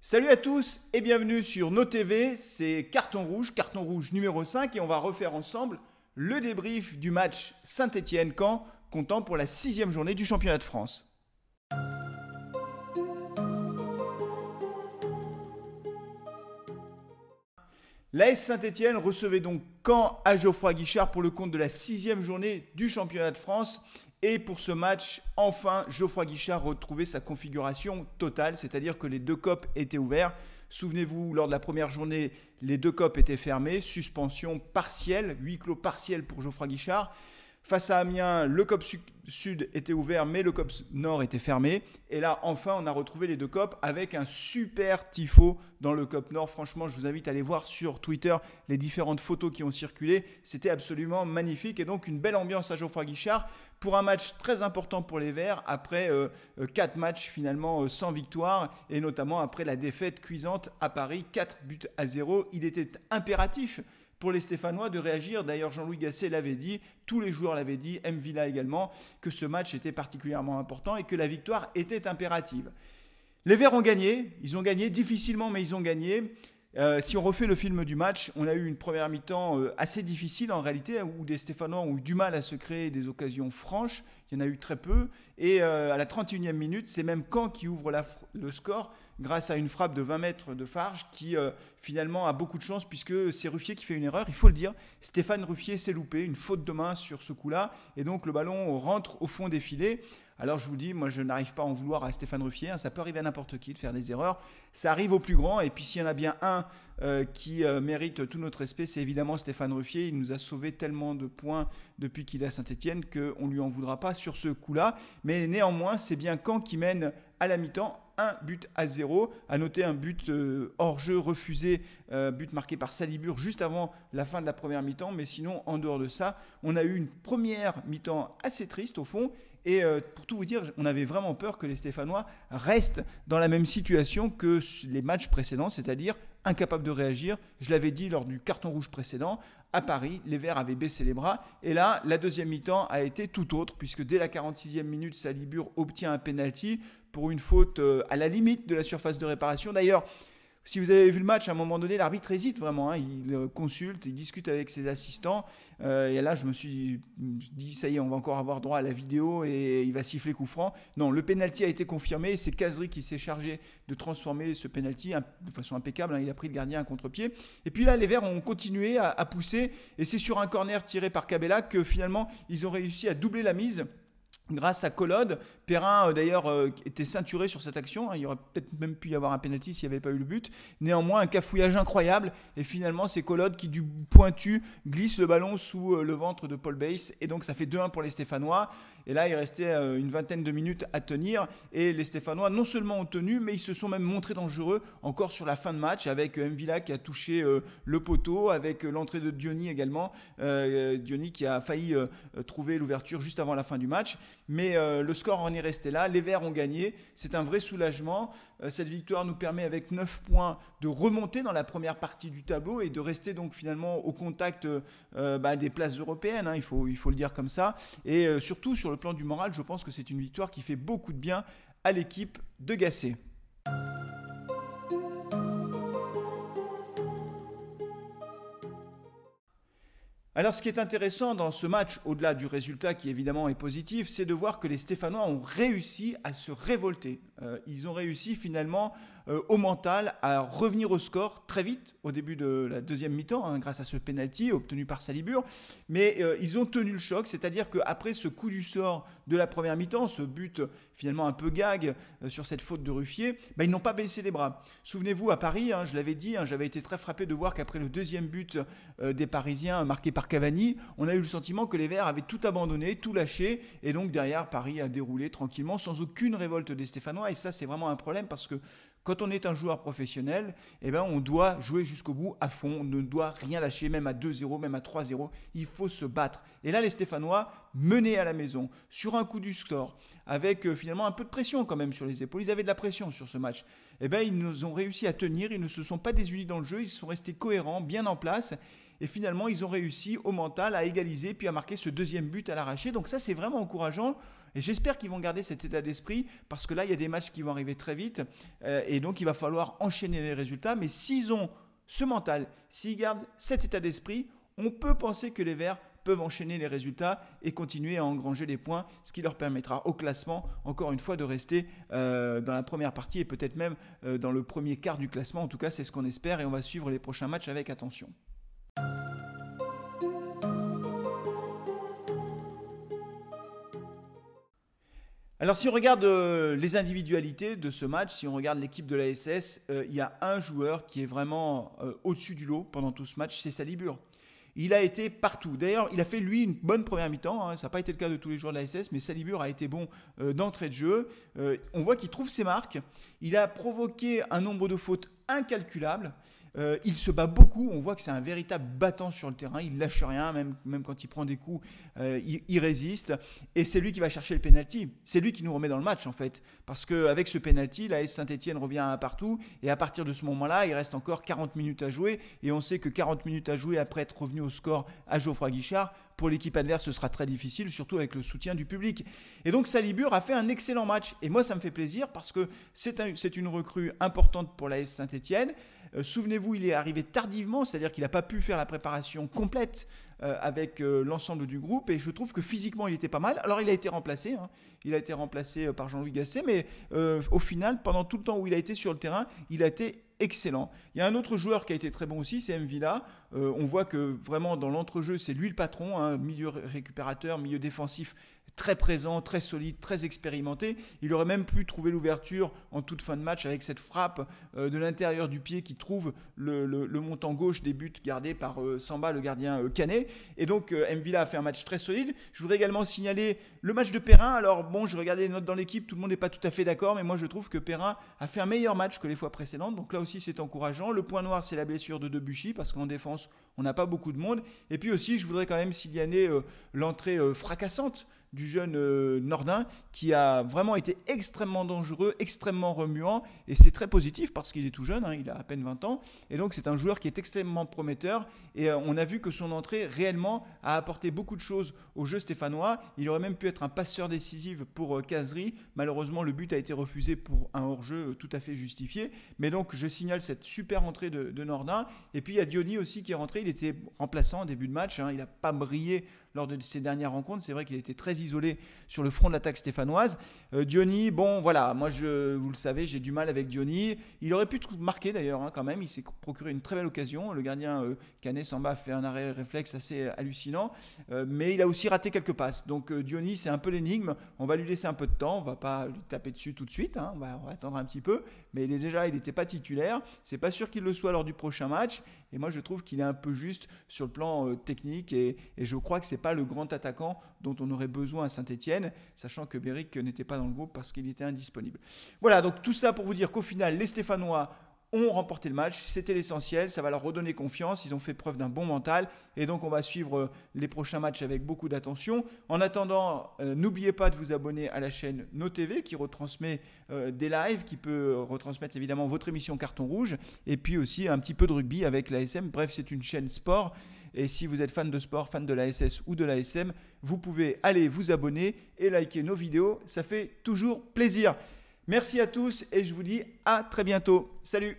Salut à tous et bienvenue sur nos TV, c'est carton rouge numéro 5 et on va refaire ensemble le débrief du match Saint-Étienne-Caen comptant pour la 6e journée du championnat de France. L'AS Saint-Étienne recevait donc Caen à Geoffroy Guichard pour le compte de la 6e journée du championnat de France. Et pour ce match, enfin, Geoffroy Guichard retrouvait sa configuration totale, c'est-à-dire que les deux COP étaient ouverts. Souvenez-vous, lors de la première journée, les deux COP étaient fermés, suspension partielle, huis clos partiel pour Geoffroy Guichard. Face à Amiens, le COP Sud était ouvert, mais le COP Nord était fermé. Et là, enfin, on a retrouvé les deux COP avec un super tifo dans le COP Nord. Franchement, je vous invite à aller voir sur Twitter les différentes photos qui ont circulé. C'était absolument magnifique. Et donc, une belle ambiance à Geoffroy Guichard pour un match très important pour les Verts après 4 matchs finalement sans victoire. Et notamment après la défaite cuisante à Paris, 4-0. Il était impératif pour les Stéphanois de réagir. D'ailleurs, Jean-Louis Gasset l'avait dit, tous les joueurs l'avaient dit, M. Villa également, que ce match était particulièrement important et que la victoire était impérative. Les Verts ont gagné, ils ont gagné difficilement, mais ils ont gagné. Si on refait le film du match, on a eu une première mi-temps assez difficile en réalité, où des Stéphanois ont eu du mal à se créer des occasions franches. Il y en a eu très peu. Et à la 31e minute, c'est même Caen qui ouvre le score grâce à une frappe de 20 mètres de Farge qui finalement a beaucoup de chance puisque c'est Ruffier qui fait une erreur. Il faut le dire, Stéphane Ruffier s'est loupé, une faute de main sur ce coup-là. Et donc le ballon rentre au fond des filets. Alors je vous dis, moi je n'arrive pas à en vouloir à Stéphane Ruffier, ça peut arriver à n'importe qui de faire des erreurs, ça arrive aux plus grands, et puis s'il y en a bien un qui mérite tout notre respect, c'est évidemment Stéphane Ruffier. Il nous a sauvé tellement de points depuis qu'il est à Saint-Étienne qu'on ne lui en voudra pas sur ce coup-là, mais néanmoins c'est bien Caen qui mène à la mi-temps 1-0. À noter un but hors jeu refusé, but marqué par Salibur juste avant la fin de la première mi-temps, mais sinon en dehors de ça, on a eu une première mi-temps assez triste au fond. Et pour tout vous dire, on avait vraiment peur que les Stéphanois restent dans la même situation que les matchs précédents, c'est-à-dire incapables de réagir. Je l'avais dit lors du carton rouge précédent, à Paris, les Verts avaient baissé les bras. Et là, la deuxième mi-temps a été tout autre, puisque dès la 46e minute, Salibur obtient un penalty pour une faute à la limite de la surface de réparation. D'ailleurs, si vous avez vu le match, à un moment donné, l'arbitre hésite vraiment. Hein. Il consulte, il discute avec ses assistants. Et là, je me suis dit, ça y est, on va encore avoir droit à la vidéo et il va siffler coup franc. Non, le penalty a été confirmé. C'est Kazri qui s'est chargé de transformer ce penalty de façon impeccable. Hein. Il a pris le gardien à contre-pied. Et puis là, les Verts ont continué à pousser. Et c'est sur un corner tiré par Cabella que finalement, ils ont réussi à doubler la mise. Grâce à Collode, Perrin d'ailleurs était ceinturé sur cette action. Il y aurait peut-être même pu y avoir un penalty s'il n'y avait pas eu le but. Néanmoins, un cafouillage incroyable. Et finalement, c'est Collode qui, du pointu, glisse le ballon sous le ventre de Paul Bass. Et donc, ça fait 2-1 pour les Stéphanois. Et là, il restait une vingtaine de minutes à tenir. Et les Stéphanois, non seulement ont tenu, mais ils se sont même montrés dangereux encore sur la fin de match, avec M. Villa qui a touché le poteau, avec l'entrée de Diony également. Diony qui a failli trouver l'ouverture juste avant la fin du match. Mais le score en est resté là. Les Verts ont gagné. C'est un vrai soulagement. Cette victoire nous permet, avec 9 points, de remonter dans la première partie du tableau et de rester donc finalement au contact des places européennes. Hein, il faut le dire comme ça. Et surtout, sur le plan du moral, je pense que c'est une victoire qui fait beaucoup de bien à l'équipe de Gasset. Alors, ce qui est intéressant dans ce match, au-delà du résultat qui évidemment est positif, c'est de voir que les Stéphanois ont réussi à se révolter. Ils ont réussi finalement au mental à revenir au score très vite au début de la deuxième mi-temps, hein, grâce à ce penalty obtenu par Salibur. Mais ils ont tenu le choc, c'est-à-dire qu'après ce coup du sort de la première mi-temps, ce but finalement un peu gag sur cette faute de Ruffier, ils n'ont pas baissé les bras. Souvenez-vous, à Paris, hein, je l'avais dit, hein, j'avais été très frappé de voir qu'après le deuxième but des Parisiens marqué par Cavani, on a eu le sentiment que les Verts avaient tout abandonné, tout lâché, et donc derrière, Paris a déroulé tranquillement, sans aucune révolte des Stéphanois, et ça c'est vraiment un problème parce que quand on est un joueur professionnel, on doit jouer jusqu'au bout à fond, on ne doit rien lâcher, même à 2-0, même à 3-0, il faut se battre. Et là, les Stéphanois, menés à la maison, sur un coup du score, avec finalement un peu de pression quand même sur les épaules, ils avaient de la pression sur ce match, ils nous ont réussi à tenir, ils ne se sont pas désunis dans le jeu, ils sont restés cohérents, bien en place. Et finalement, ils ont réussi au mental à égaliser, puis à marquer ce deuxième but à l'arraché. Donc ça, c'est vraiment encourageant. Et j'espère qu'ils vont garder cet état d'esprit parce que là, il y a des matchs qui vont arriver très vite. Et donc, il va falloir enchaîner les résultats. Mais s'ils ont ce mental, s'ils gardent cet état d'esprit, on peut penser que les Verts peuvent enchaîner les résultats et continuer à engranger des points, ce qui leur permettra au classement, encore une fois, de rester dans la première partie et peut-être même dans le premier quart du classement. En tout cas, c'est ce qu'on espère et on va suivre les prochains matchs avec attention. Alors si on regarde les individualités de ce match, si on regarde l'équipe de la SS, il y a un joueur qui est vraiment au-dessus du lot pendant tout ce match, c'est Salibur. Il a été partout. D'ailleurs, il a fait lui une bonne première mi-temps. Ça n'a pas été le cas de tous les joueurs de la SS, mais Salibur a été bon d'entrée de jeu. On voit qu'il trouve ses marques. Il a provoqué un nombre de fautes incalculable. Il se bat beaucoup, on voit que c'est un véritable battant sur le terrain, il lâche rien, même quand il prend des coups, il résiste. Et c'est lui qui va chercher le penalty. C'est lui qui nous remet dans le match en fait. Parce qu'avec ce penalty, l'AS Saint-Etienne revient à partout. Et à partir de ce moment-là, il reste encore 40 minutes à jouer. Et on sait que 40 minutes à jouer après être revenu au score à Geoffroy Guichard, pour l'équipe adverse, ce sera très difficile, surtout avec le soutien du public. Et donc Salibur a fait un excellent match. Et moi, ça me fait plaisir parce que c'est une recrue importante pour l'AS Saint-Etienne. Souvenez-vous, il est arrivé tardivement, c'est-à-dire qu'il n'a pas pu faire la préparation complète avec l'ensemble du groupe. Et je trouve que physiquement, il était pas mal. Alors, il a été remplacé. Il a été remplacé par Jean-Louis Gasset. Mais au final, pendant tout le temps où il a été sur le terrain, il a été excellent. Il y a un autre joueur qui a été très bon aussi, c'est Mvila. On voit que vraiment dans l'entrejeu, c'est lui le patron, milieu récupérateur, milieu défensif très présent, très solide, très expérimenté. Il aurait même pu trouver l'ouverture en toute fin de match avec cette frappe de l'intérieur du pied qui trouve le montant gauche des buts gardés par Samba, le gardien canet. Et donc Mvila a fait un match très solide. Je voudrais également signaler le match de Perrin. Alors bon, je regardais les notes dans l'équipe, tout le monde n'est pas tout à fait d'accord, mais moi je trouve que Perrin a fait un meilleur match que les fois précédentes. Donc là aussi c'est encourageant. Le point noir, c'est la blessure de Debuchy parce qu'en défense, on n'a pas beaucoup de monde. Et puis aussi, je voudrais quand même signaler l'entrée fracassante du jeune Nordin qui a vraiment été extrêmement dangereux, extrêmement remuant et c'est très positif parce qu'il est tout jeune, il a à peine 20 ans et donc c'est un joueur qui est extrêmement prometteur et on a vu que son entrée réellement a apporté beaucoup de choses au jeu stéphanois. Il aurait même pu être un passeur décisif pour Cazerie. Malheureusement, le but a été refusé pour un hors-jeu tout à fait justifié, mais donc je signale cette super entrée de Nordin. Et puis il y a Diony aussi qui est rentré, il était remplaçant en début de match, il n'a pas brillé lors de ses dernières rencontres, c'est vrai qu'il était très isolé sur le front de l'attaque stéphanoise. Diony, bon voilà, moi vous le savez, j'ai du mal avec Diony. Il aurait pu marquer d'ailleurs quand même, il s'est procuré une très belle occasion. Le gardien canet Samba a fait un arrêt réflexe assez hallucinant, mais il a aussi raté quelques passes. Donc Diony, c'est un peu l'énigme, on va lui laisser un peu de temps, on va pas lui taper dessus tout de suite, on va attendre un petit peu, mais il n'était pas titulaire, c'est pas sûr qu'il le soit lors du prochain match. Et moi, je trouve qu'il est un peu juste sur le plan technique et je crois que ce n'est pas le grand attaquant dont on aurait besoin à Saint-Etienne, sachant que Béric n'était pas dans le groupe parce qu'il était indisponible. Voilà, donc tout ça pour vous dire qu'au final, les Stéphanois ont remporté le match, c'était l'essentiel, ça va leur redonner confiance, ils ont fait preuve d'un bon mental et donc on va suivre les prochains matchs avec beaucoup d'attention. En attendant, n'oubliez pas de vous abonner à la chaîne NoTV qui retransmet des lives, qui peut retransmettre évidemment votre émission Carton Rouge et puis aussi un petit peu de rugby avec l'ASM. Bref, c'est une chaîne sport et si vous êtes fan de sport, fan de l'ASS ou de l'ASM, vous pouvez aller vous abonner et liker nos vidéos, ça fait toujours plaisir. Merci à tous et je vous dis à très bientôt. Salut!